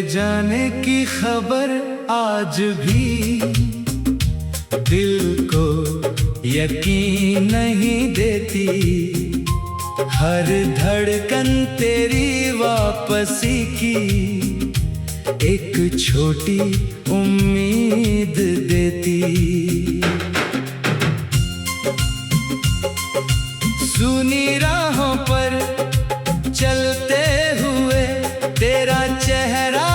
जाने की खबर आज भी दिल को यकीन नहीं देती। हर धड़कन तेरी वापसी की एक छोटी उम्मीद देती। सुनी राहों पर चलते हुए तेरा चेहरा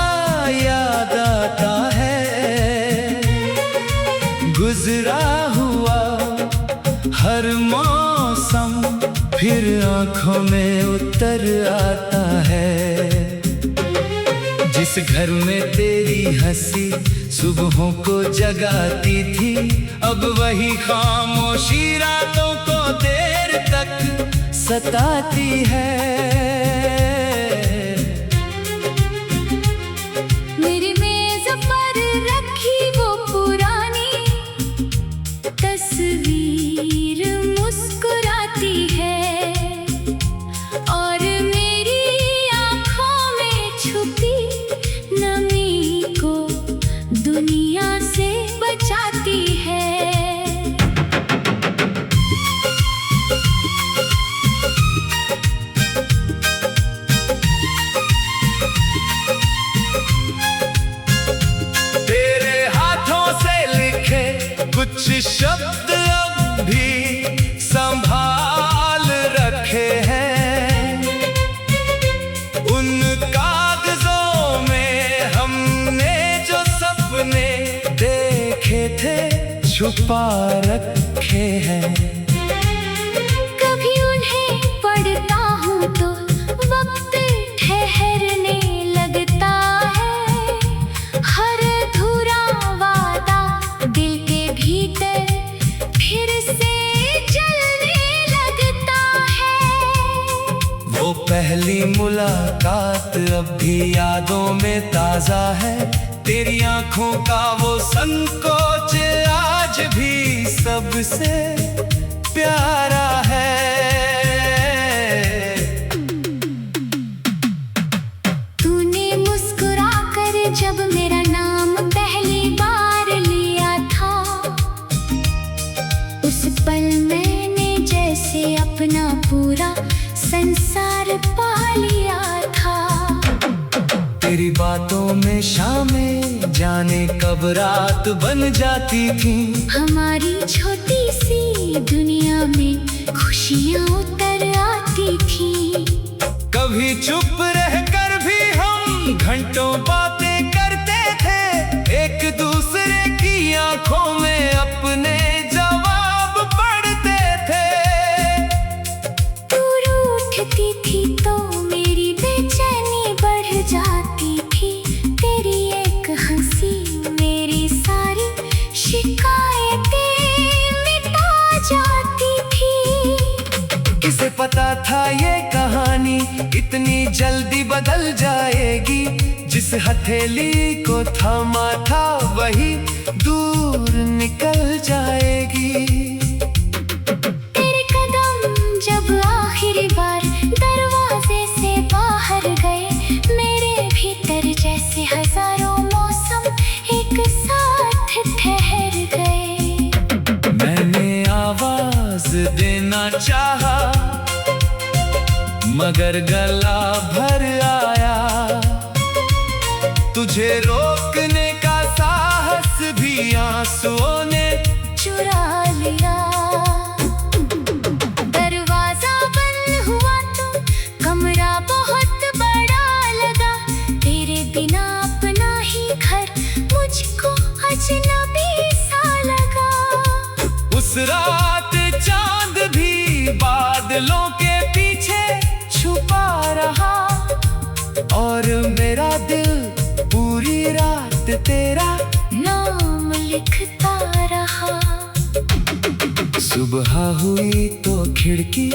याद आता है। गुजरा हुआ हर मौसम फिर आंखों में उतर आता है। जिस घर में तेरी हंसी सुबहों को जगाती थी, अब वही खामोशी रातों को देर तक सताती है। मेरी मेज पर रखी वो पुरानी तस्वीर मुस्कुराती है, और मेरी आँखों में छुपी नमी को दुनिया से बचाती है। कुछ शब्द अब भी संभाल रखे हैं। उन कागजों में हमने जो सपने देखे थे छुपा रखे हैं। कभी उन्हें पढ़ता हूँ तो वक्त ठहरने लगता है। हर अधूरा वादा दिल के भीतर फिर से जलने लगता है। वो पहली मुलाकात अब भी यादों में ताजा है। तेरी आंखों का वो संकोच आज भी सबसे प्यारा है। तूने मुस्कुरा कर जब मेरा नाम पहली बार लिया था, उस पल मैंने जैसे अपना पूरा संसार पा लिया था। तेरी बातों में शामें जाने कब रात बन जाती थी। हमारी छोटी सी दुनिया में खुशियाँ उतर आती थी। कभी चुप रहकर भी हम घंटों बातें करते थे। एक दूसरे की आंखों में अपने जवाब पढ़ते थे। तू रूठती थी तो मेरी बेचैनी बढ़ जाती थी। तेरी एक हंसी मेरी सारी शिकायतें मिटा जाती थी। किसे पता था ये कहानी इतनी जल्दी बदल जाएगी। जिस हथेली को थामा था वही दूर निकल जाएगी। तेरे कदम जब आखिरी बार दरवाजे से बाहर गए, मेरे भीतर जैसे हजारों मौसम एक साथ ठहर गए। मैंने आवाज देना चाहा मगर गला भर आया। तुझे रोकने का साहस भी आंसुओं ने चुरा लिया। दरवाजा बंद हुआ तो कमरा बहुत बड़ा लगा। तेरे बिना अपना ही घर मुझको अजनबी सा लगा। उस रात चांद भी बादलों के पीछे छुपा रहा, और मेरा दिल पूरी रात तेरा नाम लिखता रहा। सुबह हुई तो खिड़की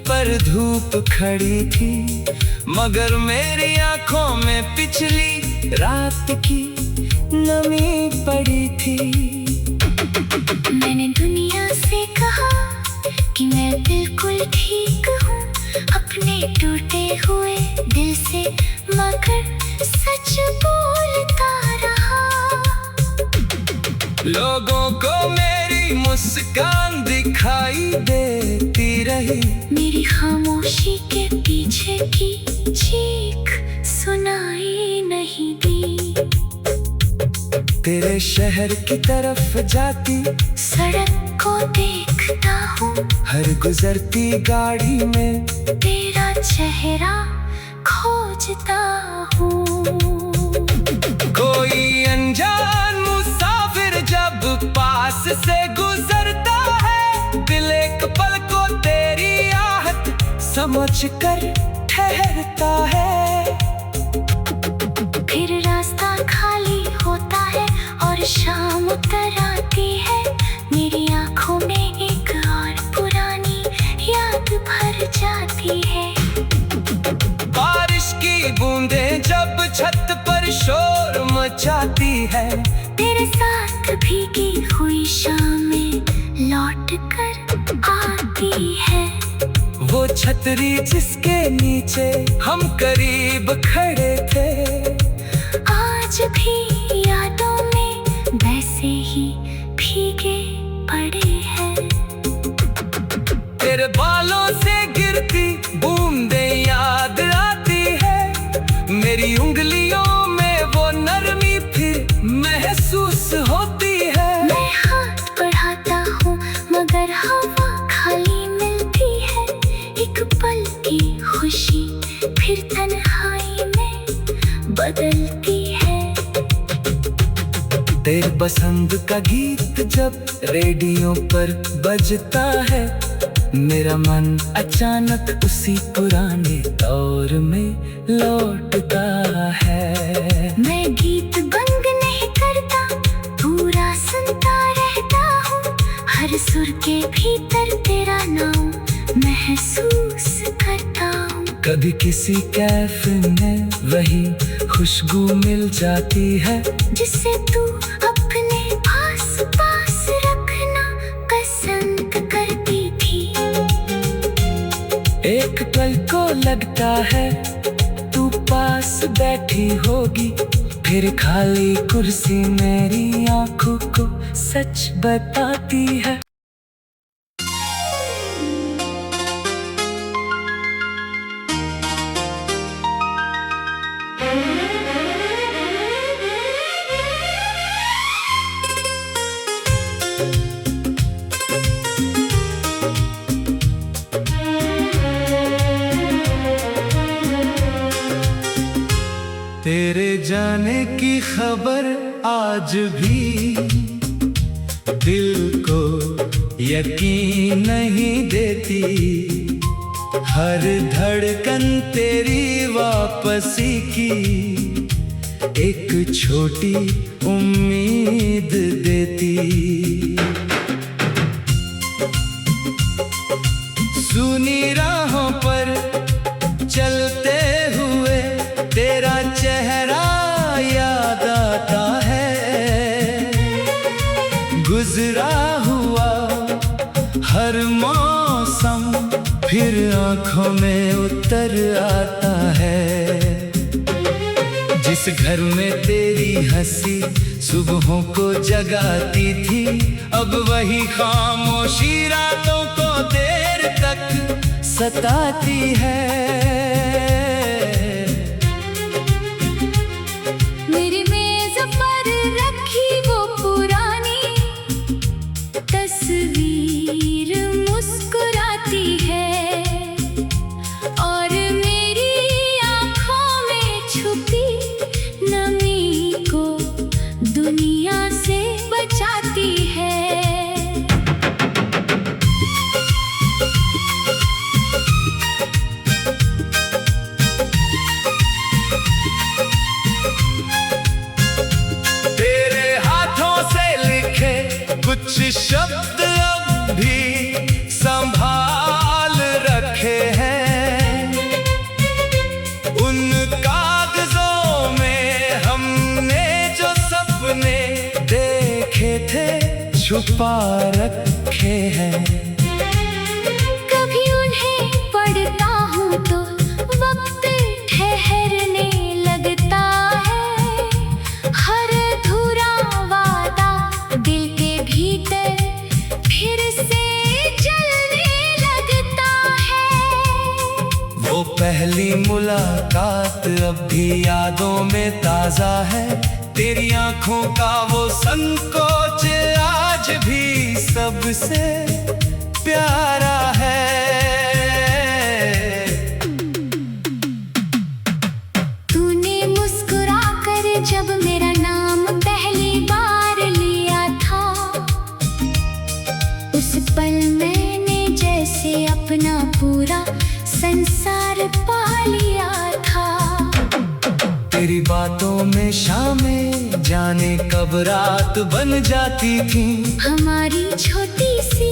पर धूप खड़ी थी, मगर मेरी आंखों में पिछली रात की नमी पड़ी थी। मैंने दुनिया से कहा कि मैं बिल्कुल ठीक हूँ अपने टूटे हुए दिल से, मगर सच बोलता रहा। लोगों को मेरी मुस्कान दिखाई देती रही, मेरी खामोशी के पीछे की चीख सुनाई नहीं दी। तेरे शहर की तरफ जाती सड़क को देखता हूँ, हर गुजरती गाड़ी में तेरा चेहरा खोजता हूँ। कोई अनजान मुसाफिर जब पास से गुजरता है, दिल एक पल को तेरी आहट समझ कर ठहरता है। फिर रास्ता खाली होता है और शाम उतर आती है, मेरी आंखों में एक और पुरानी याद भर जाती है। बारिश की बूंदें जब छत पर शोर मचाती है, तेरे साथ भीगी हुई शामें लौट कर आती है। वो छतरी जिसके नीचे हम करीब खड़े थे, आज भी यादों में वैसे ही भीगे पड़े हैं। तेरे बालों से गिरती बूंदें याद आती है, मेरी उंगलियों में वो नरमी फिर महसूस होती है। मैं हाथ बढ़ाता हूँ मगर हवा खाली मिलती है, एक पल की खुशी फिर तन्हाई में बदलती है। तेरे पसंद का गीत जब रेडियो पर बजता है, मेरा मन अचानक उसी पुराने दौर में लौटता है। मैं गीत बंद नहीं करता, पूरा सुनता रहता हूँ, हर सुर के भीतर तेरा नाम महसूस करता हूँ। कभी किसी कैफे में वही खुशबू मिल जाती है, जिसे तू अपने पास पास रखना पसंद करती थी। एक पल को लगता है तू पास बैठी होगी, फिर खाली कुर्सी मेरी आंखों को सच बताती है। तेरे जाने की खबर आज भी दिल को यकीन नहीं देती, हर धड़कन तेरी वापसी की एक छोटी उम्मीद देती। सुनी राहों पर चलते हुए तेरा चेहरा याद आता है, गुजरा हुआ हर मौसम फिर आंखों में उतर आता है। जिस घर में तेरी हंसी सुबहों को जगाती थी, अब वही खामोशी रातों को देर तक सताती है। मेरी मेज पर रखी वो पुरानी तस्वीर मुस्कुराती है, और मेरी आंखों में छुपी नमी को दुनिया से बचाती है। कुछ शब्द अब भी संभाल रखे हैं, उन कागजों में हमने जो सपने देखे थे छुपा रखे हैं। कभी उन्हें पढ़ता हूँ तो वक्त ठहरने लगता से जलने लगता है। वो पहली मुलाकात अब भी यादों में ताजा है। तेरी आंखों का वो संकोच आज भी सबसे प्यारा है। तूने मुस्कुरा कर जब मेरा नाम पहली बार लिया था, उस पल मैंने जैसे अपना पूरा संसार पा लिया था। तेरी बातों में शामें जाने कब रात बन जाती थी। हमारी छोटी सी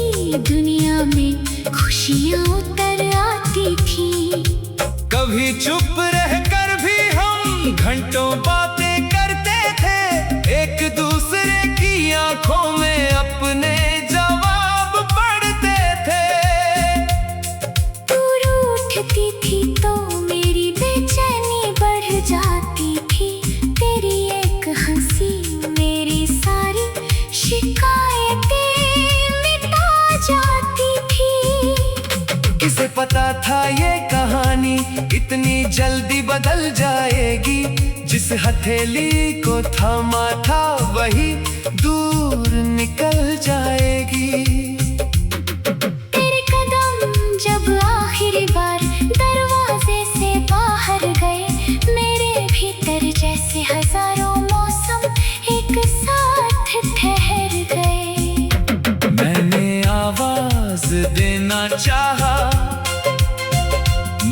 दुनिया में खुशियाँ उतर आती थी। कभी चुप रहकर भी हम घंटों बातें करते थे। एक दूसरे की आंखों में अपने जवाब पढ़ते थे। तू रूठती थी तो मेरी बेचैनी बढ़ जाती थी। तेरी एक हंसी मेरी सारी शिकायतें मिटा जाती थी। किसे पता था ये कहानी इतनी जल्दी बदल जाएगी। जिस हथेली को थामा था वही दूर निकल जाएगी। तेरे कदम जब आखिरी बार दरवाजे से बाहर गए, मेरे भीतर जैसे हजारों मौसम एक साथ ठहर गए। मैंने आवाज देना चाहा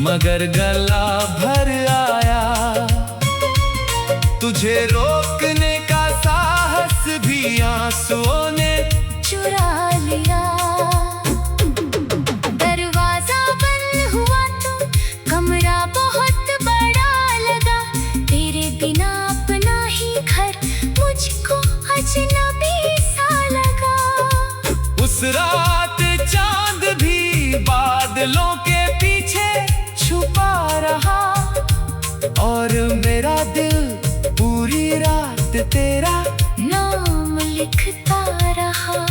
मगर गला भर आया। तुझे रोकने का साहस भी आंसुओं ने चुरा लिया। दरवाजा बंद हुआ तो कमरा बहुत बड़ा लगा। तेरे बिना अपना ही घर मुझको अजनबी सा लगा। उस रात चांद भी बादलों के पीछे छुपा रहा। और मेरा दिल पूरी रात तेरा नाम लिखता रहा।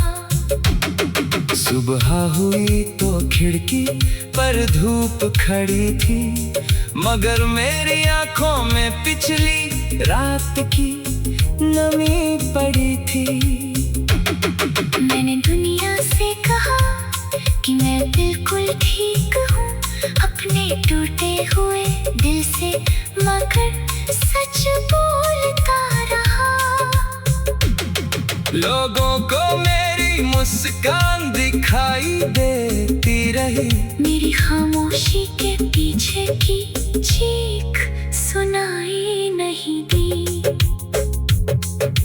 सुबह हुई तो खिड़की पर धूप खड़ी थी। मगर मेरी आंखों में पिछली रात की नमी पड़ी थी। मैंने दुनिया से कहा कि मैं बिल्कुल ठीक हूँ अपने टूटे हुए दिल से, मगर सच बोलता रहा। लोगों को मेरी मुस्कान दिखाई देती रही। मेरी खामोशी के पीछे की चीख सुनाई नहीं दी।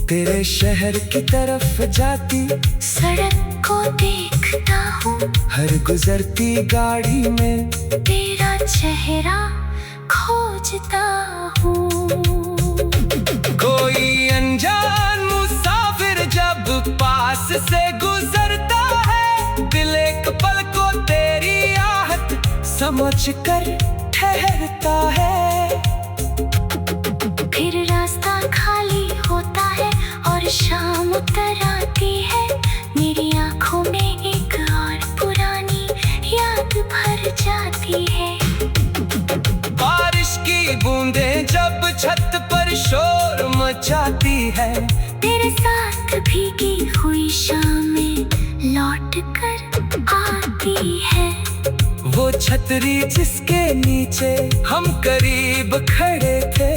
तेरे शहर की तरफ जाती सड़क को देखता हूँ, हर गुजरती गाड़ी में तेरा चेहरा खोजता हूँ। कोई अनजान मुसाफिर जब पास से गुजरता है, दिल एक पल को तेरी आहट समझ कर ठहरता है। फिर रास्ता खाली होता है और शाम उतर आती है। मेरी आंखों में एक और पुरानी याद भर जाती है। बारिश की बूंदें जब छत पर शोर मचाती है, तेरे साथ भीगी हुई शामें लौट कर आती है। वो छतरी जिसके नीचे हम करीब खड़े थे,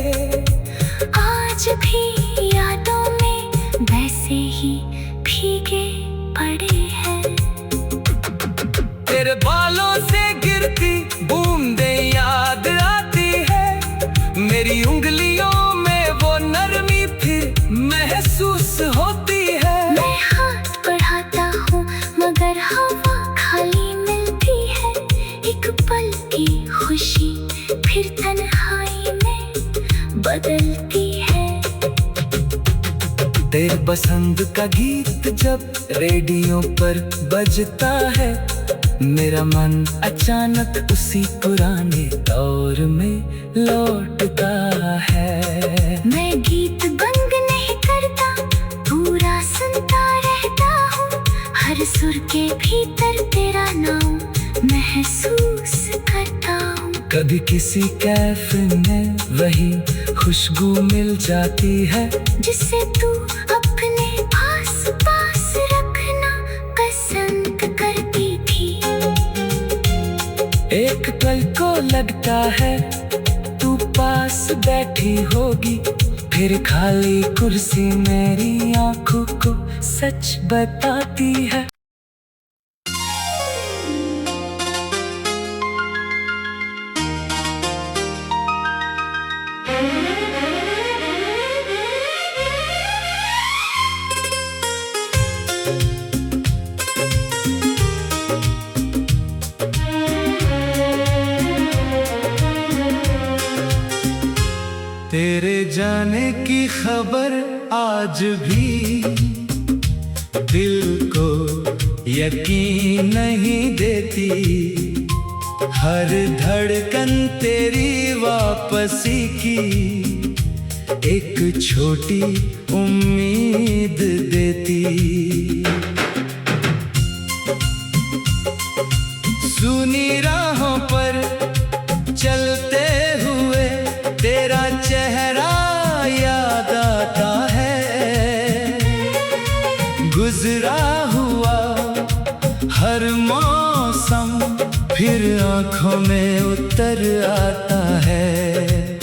आज भी यादों में वैसे ही भीगे पड़े हैं। तेरे बालों से गिरती बूंदें याद आती है। मेरी उंगलियों में वो नरमी फिर महसूस होती है। मैं हाथ बढ़ाता हूँ मगर हवा खाली मिलती है। एक पल की खुशी फिर तन्हाई में बदलती है। तेरे पसंद का गीत जब रेडियो पर बजता है, मेरा मन अचानक उसी पुराने दौर में लौटता है। मैं गीत बंद नहीं करता, पूरा सुनता रहता हूँ। हर हर सुर के भीतर तेरा नाम महसूस करता हूँ। कभी किसी कैफ में वही खुशबू मिल जाती है जिसे तू अपने पास पास रखना पसंद करती थी। एक पल को लगता है तू पास बैठी होगी, फिर खाली कुर्सी मेरी आंखों को सच बताती है। तेरे जाने की खबर आज भी दिल को यकीन नहीं देती। हर धड़कन तेरी वापसी की एक छोटी उम्मीद देती। सुनी राहों पर चलते हुए तेरा चेहरा याद आता है। गुजरा हुआ हर मौसम फिर आंखों में उतर आता है।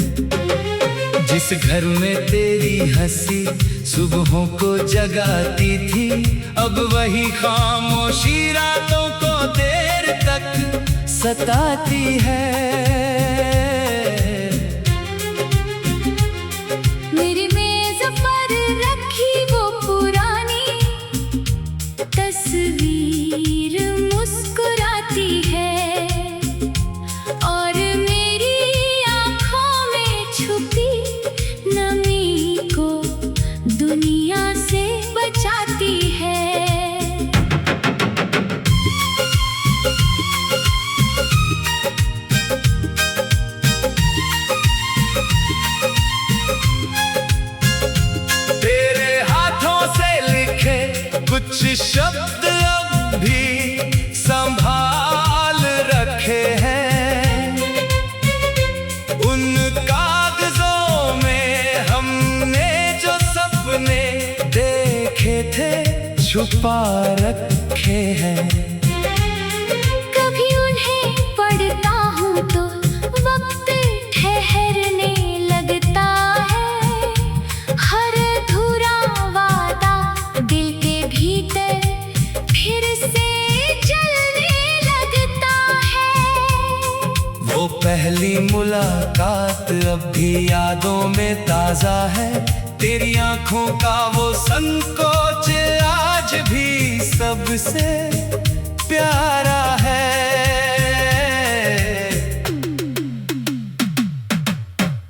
जिस घर में तेरी हंसी सुबहों को जगाती थी, अब वही खामोशी रातों को देर तक सताती है। मेरी मेज पर रखी वो पुरानी तस्वीर मुस्कुराती है, और मेरी आँखों में छुपी नमी को दुनिया से बचाती है। कुछ शब्द अब भी संभाल रखे हैं, उन कागजों में हमने जो सपने देखे थे छुपा रखे हैं। कभी उन्हें पढ़ता हूँ तो वक्त ठहरने लगता है। हर अधूरा वादा दिल के भीतर फिर से जलने लगता है। वो पहली मुलाकात अब भी यादों में ताजा है। तेरी आंखों का वो संकोच आज भी सबसे प्यारा है।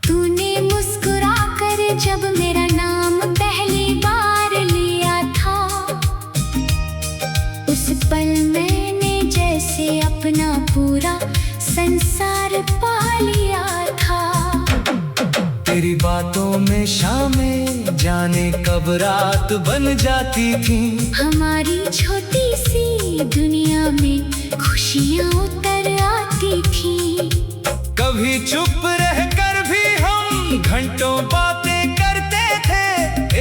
तूने मुस्कुरा कर जब मेरा नाम पहली बार लिया था, उस पल मैंने जैसे अपना पूरा संसार पा लिया था। तेरी बातों में शामें जाने कब रात बन जाती थी। हमारी छोटी सी दुनिया में खुशियाँ उतर आती थी। कभी चुप रहकर भी हम घंटों बातें करते थे,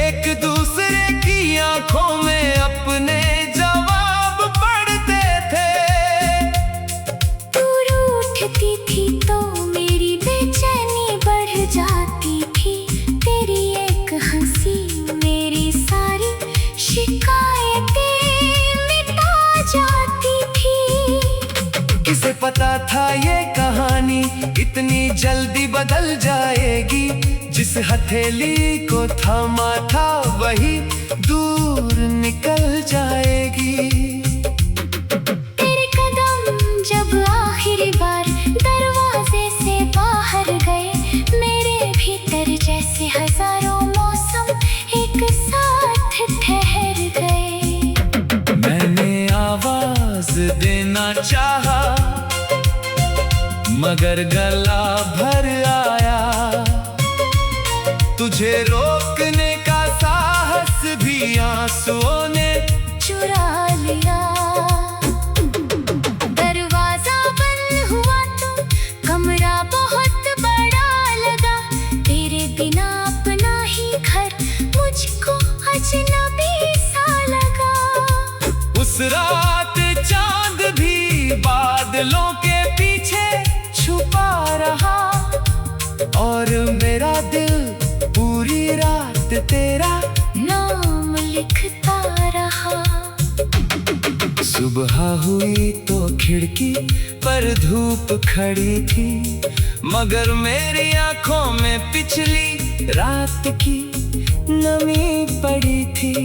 एक दूसरे की आंखों में अपने जवाब पढ़ते थे। तू रूठती थी तो मेरी बेचैनी बढ़ जाती थी। तेरी एक हंसी मेरी सारी शिकायतें मिटा जाती थी। किसे पता था ये कहानी इतनी जल्दी बदल जाएगी। जिस हथेली को थामा था वही दूर निकल जाएगी। तेरे कदम जब आखिरी बार दरवाजे से बाहर गए, मेरे भीतर जैसे हजारों मौसम एक साथ ठहर गए। मैंने आवाज देना चाहा मगर गला भर आया। तुझे रोकने का साहस भी आंसुओं ने चुरा लिया। बादलों के पीछे छुपा रहा, और मेरा दिल पूरी रात तेरा नाम लिखता रहा। सुबह हुई तो खिड़की पर धूप खड़ी थी, मगर मेरी आंखों में पिछली रात की नमी पड़ी थी।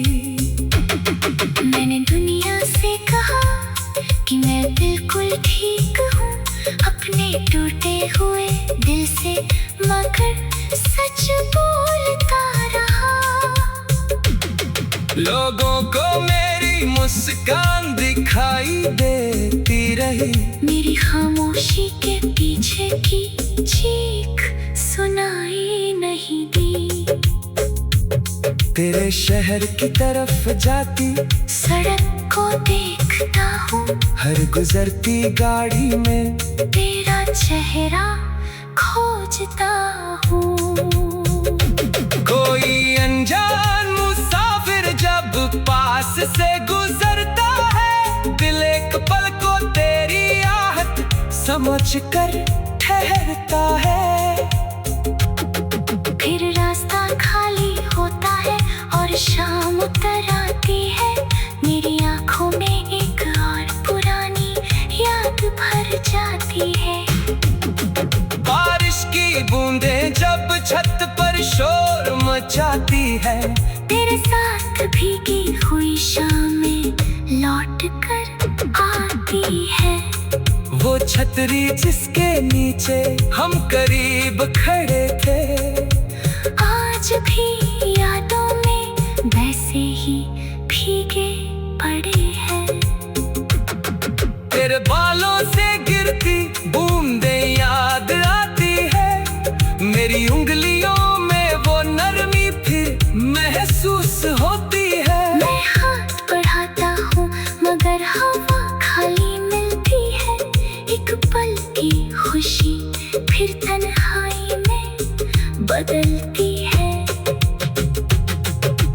मैंने दुनिया से कहा कि मैं बिल्कुल ठीक हूँ अपने टूटे हुए दिल से, मगर सच बोलता रहा। लोगों को मेरी मुस्कान दिखाई देती रही, मेरी खामोशी के पीछे की चीख सुनाई नहीं दी। तेरे शहर की तरफ जाती सड़क को देखता हूँ, हर गुजरती गाड़ी में तेरा चेहरा खोजता हूँ। कोई अनजान मुसाफिर जब पास से गुजरता है, दिल एक पल को तेरी आहट समझ कर ठहरता है। फिर रास्ता खाली होता है और शाम उतर आती है, मेरी आंखों में एक और पुरानी याद भर जाती है। बारिश की बूंदें जब छत पर शोर मचाती है, तेरे साथ भीगी हुई शामें लौट कर आती है। वो छतरी जिसके नीचे हम करीब खड़े थे, आज भी यादों में वैसे ही भीगे पड़े हैं। तेरे बालों से गिरती बूंदें याद आती है, मेरी उंगलियों में वो नरमी फिर महसूस होती है। मैं हाथ बढ़ाता हूँ मगर हवा खाली मिलती है, एक पल की खुशी फिर तन्हाई में बदलती है।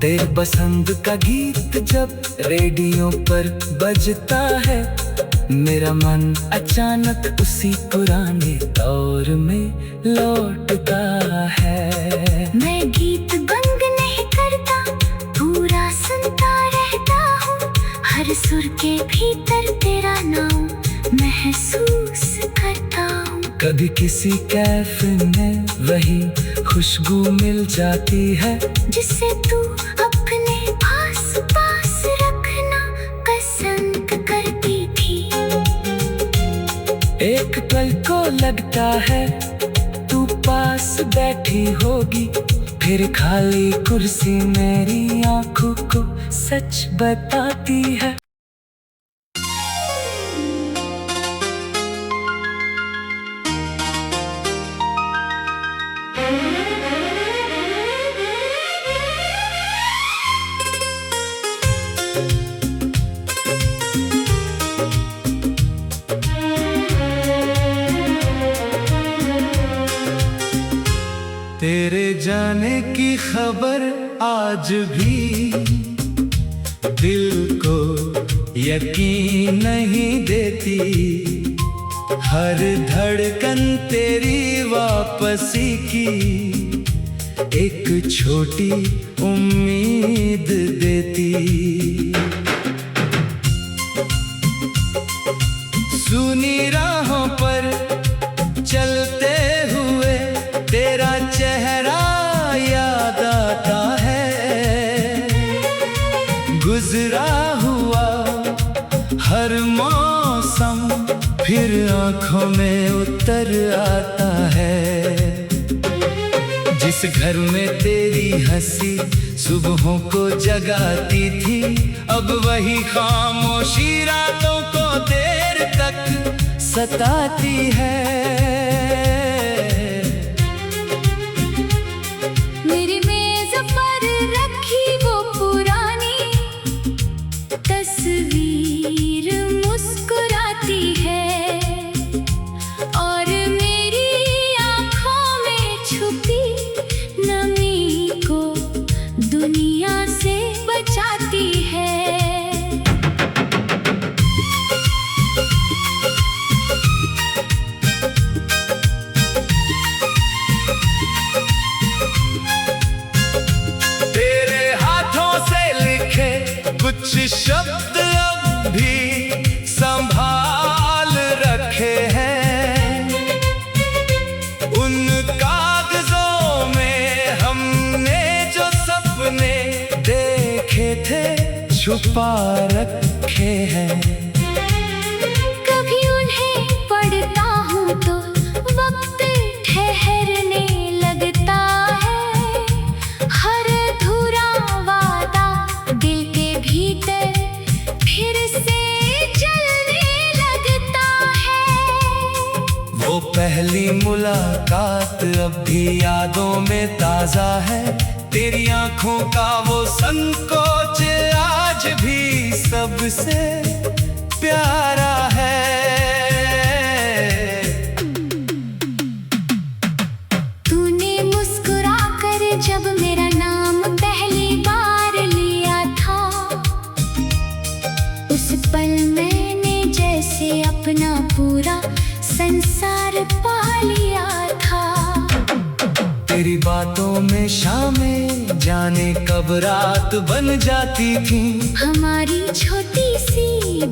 तेरे पसंद का गीत जब रेडियो पर बजता है, मेरा मन अचानक उसी पुराने दौर में लौटता है। मैं गीत बंद नहीं करता, पूरा सुनता रहता हूँ, हर सुर के भीतर तेरा नाम महसूस करता हूँ। कभी किसी कैफे में वही खुशबू मिल जाती है, जिसे तू अपने पास पास रखना पसंद करती थी। एक पल को लगता है तू पास बैठी होगी, फिर खाली कुर्सी मेरी आंखों को सच बताती है। तेरे जाने की खबर आज भी दिल को यकीन नहीं देती, हर धड़कन तेरी वापसी की एक छोटी उम्मीद देती। सुनी राहों पर चलते हुए तेरा चेहरा याद आता है, गुजरा हुआ हर मौसम फिर आंखों में उतर आता है। जिस घर में तेरी हंसी सुबहों को जगाती थी, अब वही खामोशी रातों को देर तक सताती है। मेरी मेज पर रखी वो पुरानी तस्वीर मुस्कुराती है, और मेरी आँखों में छुपी नमी को दुनिया से बचाती है। शब्द अब भी संभाल रखे हैं, उन कागजों में हमने जो सपने देखे थे छुपा रखे हैं। कभी उन्हें पढ़ता हूँ तो वक्त ठहरने लगता है, हर अधूरा वादा दिल के भीतर फिर से जलने लगता है। वो पहली मुलाकात अब भी यादों में ताजा है, तेरी आंखों का वो संकोच आज भी सबसे प्यारा है। तूने मुस्कुरा कर जब मेरा नाम पहली बार लिया था, उस पल मैंने जैसे अपना पूरा संसार पा लिया था। तेरी बातों में शामें जाने कब रात बन जाती थी, हमारी छोटी सी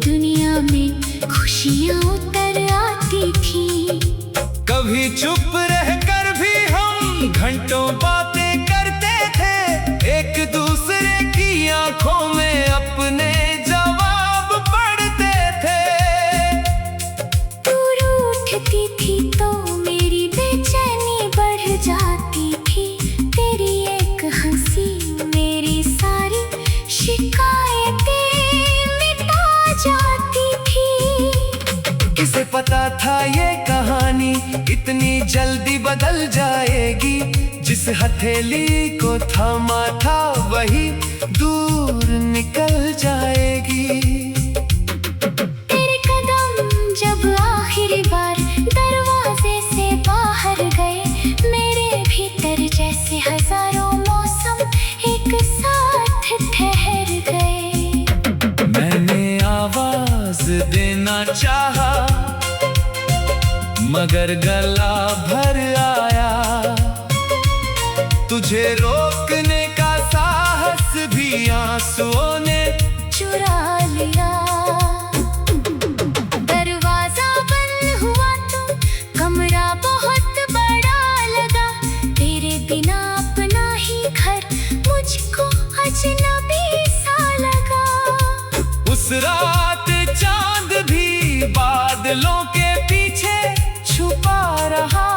दुनिया में खुशियाँ उतर आती थी। कभी चुप रहकर भी हम घंटों बातें करते थे, एक दूसरे की आंखों में अपने जवाब पढ़ते थे। तू रूठती थी तो मेरी बेचैनी बढ़ जाती थी, तेरी एक हंसी मेरी सारी शिकायतें मिटा जाती थी। किसे पता था ये कहानी इतनी जल्दी बदल जाएगी, जिस हथेली को थामा था वही दूर निकल जाएगी। तेरे कदम जब आखिरी बार दरवाजे से बाहर गए, मेरे भीतर जैसे हजारों मौसम एक साथ ठहर गए। मैंने आवाज देना चाहा मगर गला भर आया, तुझे रोकने का साहस भी आंसुओं ने चुरा लिया। दरवाजा बंद हुआ तो कमरा बहुत बड़ा लगा, तेरे बिना अपना ही घर मुझको अजनबी सा लगा। उस रात चांद भी बादलों के पीछे छुपा रहा,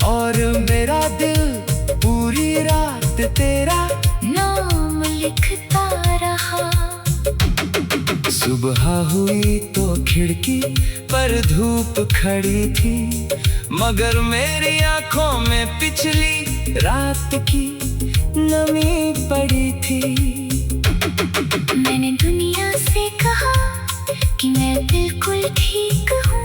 और मेरा दिल पूरी रात तेरा नाम लिखता रहा। सुबह हुई तो खिड़की पर धूप खड़ी थी, मगर मेरी आंखों में पिछली रात की नमी पड़ी थी। मैंने दुनिया से कहा कि मैं बिल्कुल ठीक हूँ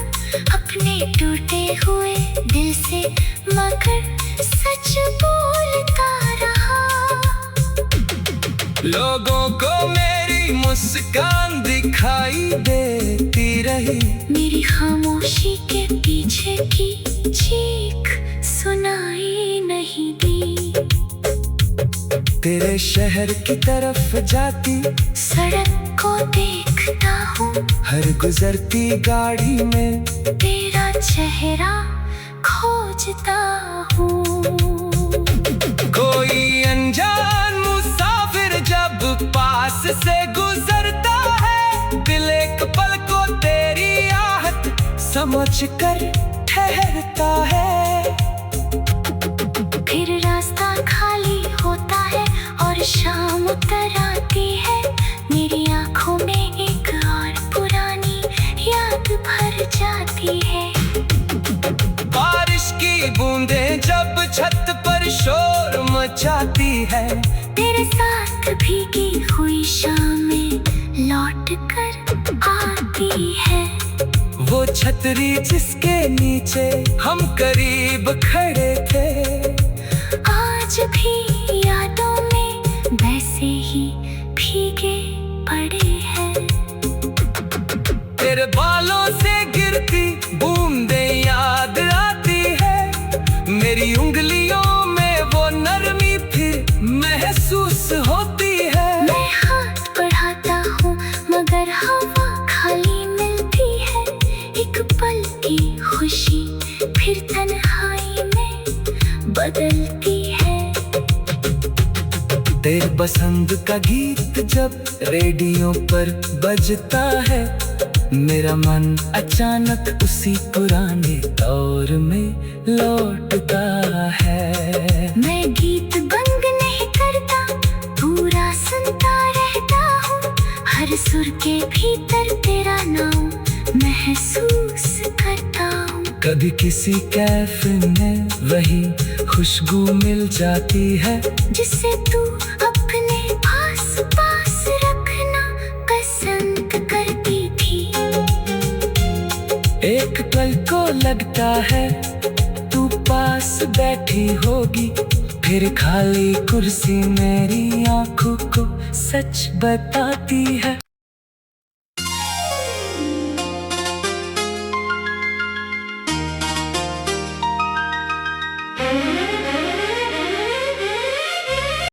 अपने टूटे हुए दिल से, मगर सच बोलता रहा। लोगों को मेरी मुस्कान दिखाई देती रही, मेरी खामोशी के पीछे की चीख सुनाई नहीं दी। तेरे शहर की तरफ जाती सड़क को देखता हूँ, हर गुजरती गाड़ी में तेरा चेहरा खोजता हूँ। कोई अनजान मुसाफिर जब पास से गुजरता है, दिल एक पल को तेरी आहट समझ कर ठहरता है। फिर रास्ता खाली होता है और शाम उतर आती है, मेरी आंखों में एक और पुरानी याद भर जाती है। बारिश की बूंदें जब छत पर शोर मचाती है, तेरे साथ भीगी हुई शामें लौट कर आती है। वो छतरी जिसके नीचे हम करीब खड़े थे, आज भी यादों में वैसे ही भीगे पड़े हैं। तेरे बालों से गिरती बूंदें याद आती है, मेरी उंगलियों में वो नरमी फिर महसूस होती है। मैं हाथ बढ़ाता हूँ फिर तन्हाई में बदलती है। तेरे पसंद का गीत जब रेडियो पर बजता है, मेरा मन अचानक उसी पुराने दौर में लौटता है। मैं गीत बंद नहीं करता, पूरा सुनता रहता हूँ। हर सुर के भीतर तेरा नाम महसूस करता हूँ। कभी किसी कैफे में वही खुशबू मिल जाती है, जिसे तू अपने पास पास रखना पसंद करती थी। एक पल को लगता है तू पास बैठी होगी, फिर खाली कुर्सी मेरी आंखों को सच बताती है।